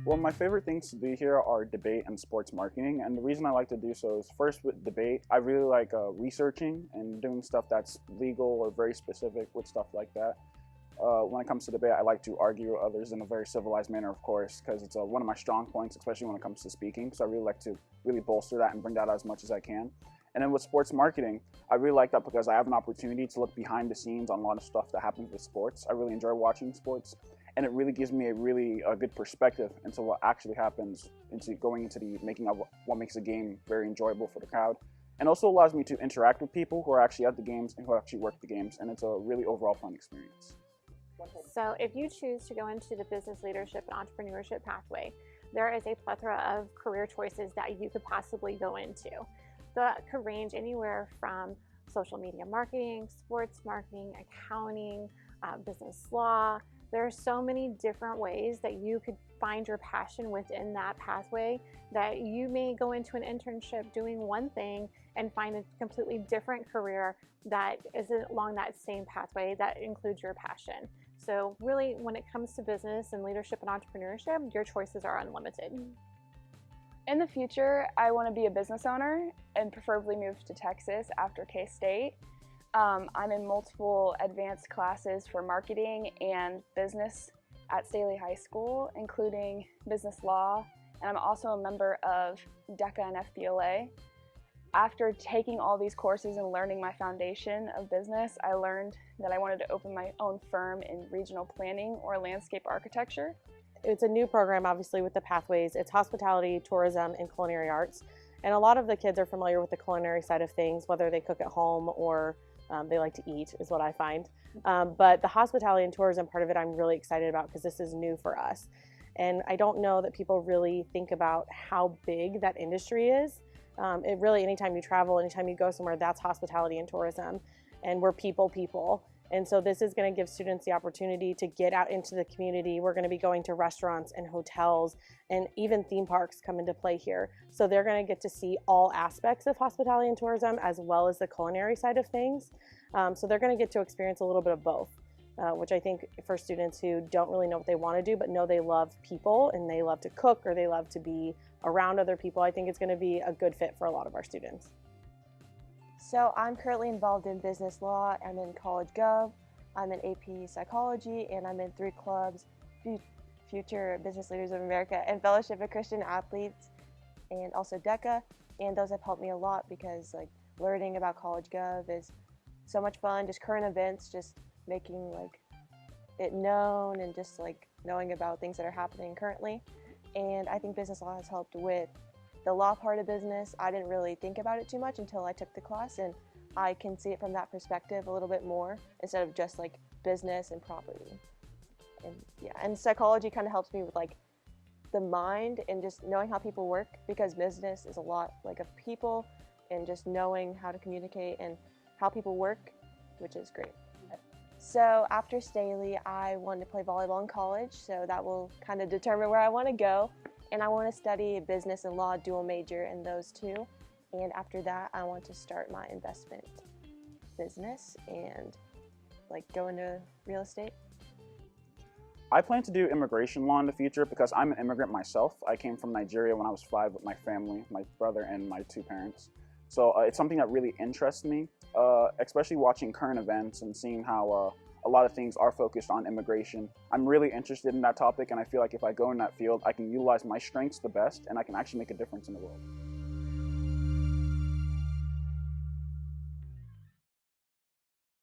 Well, my favorite things to do here are debate and sports marketing, and the reason I like to do so is first with debate, I really like researching and doing stuff that's legal or very specific with stuff like that. When it comes to debate, I like to argue with others in a very civilized manner, of course, because it's one of my strong points, especially when it comes to speaking. So I really like to really bolster that and bring that out as much as I can. And then with sports marketing, I really like that because I have an opportunity to look behind the scenes on a lot of stuff that happens with sports. I really enjoy watching sports, and it really gives me a good perspective into what actually happens into going into the making of what makes a game very enjoyable for the crowd, and also allows me to interact with people who are actually at the games and who actually work the games, and it's a really overall fun experience. So if you choose to go into the business leadership and entrepreneurship pathway, there is a plethora of career choices that you could possibly go into. That could range anywhere from social media marketing, sports marketing, accounting, business law. There are so many different ways that you could find your passion within that pathway, that you may go into an internship doing one thing and find a completely different career that is along that same pathway that includes your passion. So really, when it comes to business and leadership and entrepreneurship, your choices are unlimited. In the future, I want to be a business owner and preferably move to Texas after K-State. I'm in multiple advanced classes for marketing and business at Staley High School, including business law, and I'm also a member of DECA and FBLA. After taking all these courses and learning my foundation of business, I learned that I wanted to open my own firm in regional planning or landscape architecture. It's a new program, obviously, with the pathways. It's hospitality, tourism, and culinary arts. And a lot of the kids are familiar with the culinary side of things, whether they cook at home or they like to eat, is what I find. But the hospitality and tourism part of it, I'm really excited about because this is new for us. And I don't know that people really think about how big that industry is. It really, anytime you travel, anytime you go somewhere, that's hospitality and tourism. And we're people. And so this is going to give students the opportunity to get out into the community. We're going to be going to restaurants and hotels, and even theme parks come into play here. So they're going to get to see all aspects of hospitality and tourism as well as the culinary side of things. So they're going to get to experience a little bit of both, which I think for students who don't really know what they want to do, but know they love people and they love to cook or they love to be around other people, I think it's going to be a good fit for a lot of our students. So I'm currently involved in business law. I'm in College Gov, I'm in AP Psychology, and I'm in 3 clubs, Future Business Leaders of America and Fellowship of Christian Athletes, and also DECA. And those have helped me a lot because learning about College Gov is so much fun, just current events, just making it known and just knowing about things that are happening currently. And I think business law has helped with the law part of business. I didn't really think about it too much until I took the class, and I can see it from that perspective a little bit more instead of just business and property. And yeah, and psychology kind of helps me with the mind and just knowing how people work, because business is a lot of people and just knowing how to communicate and how people work, which is great. So after Staley, I wanted to play volleyball in college, so that will kind of determine where I want to go. And I want to study business and law, dual major in those two. And after that, I want to start my investment business and go into real estate. I plan to do immigration law in the future because I'm an immigrant myself. I came from Nigeria when I was 5 with my family, my brother and my 2 parents. So it's something that really interests me, especially watching current events and seeing how a lot of things are focused on immigration. I'm really interested in that topic, and I feel like if I go in that field, I can utilize my strengths the best and I can actually make a difference in the world.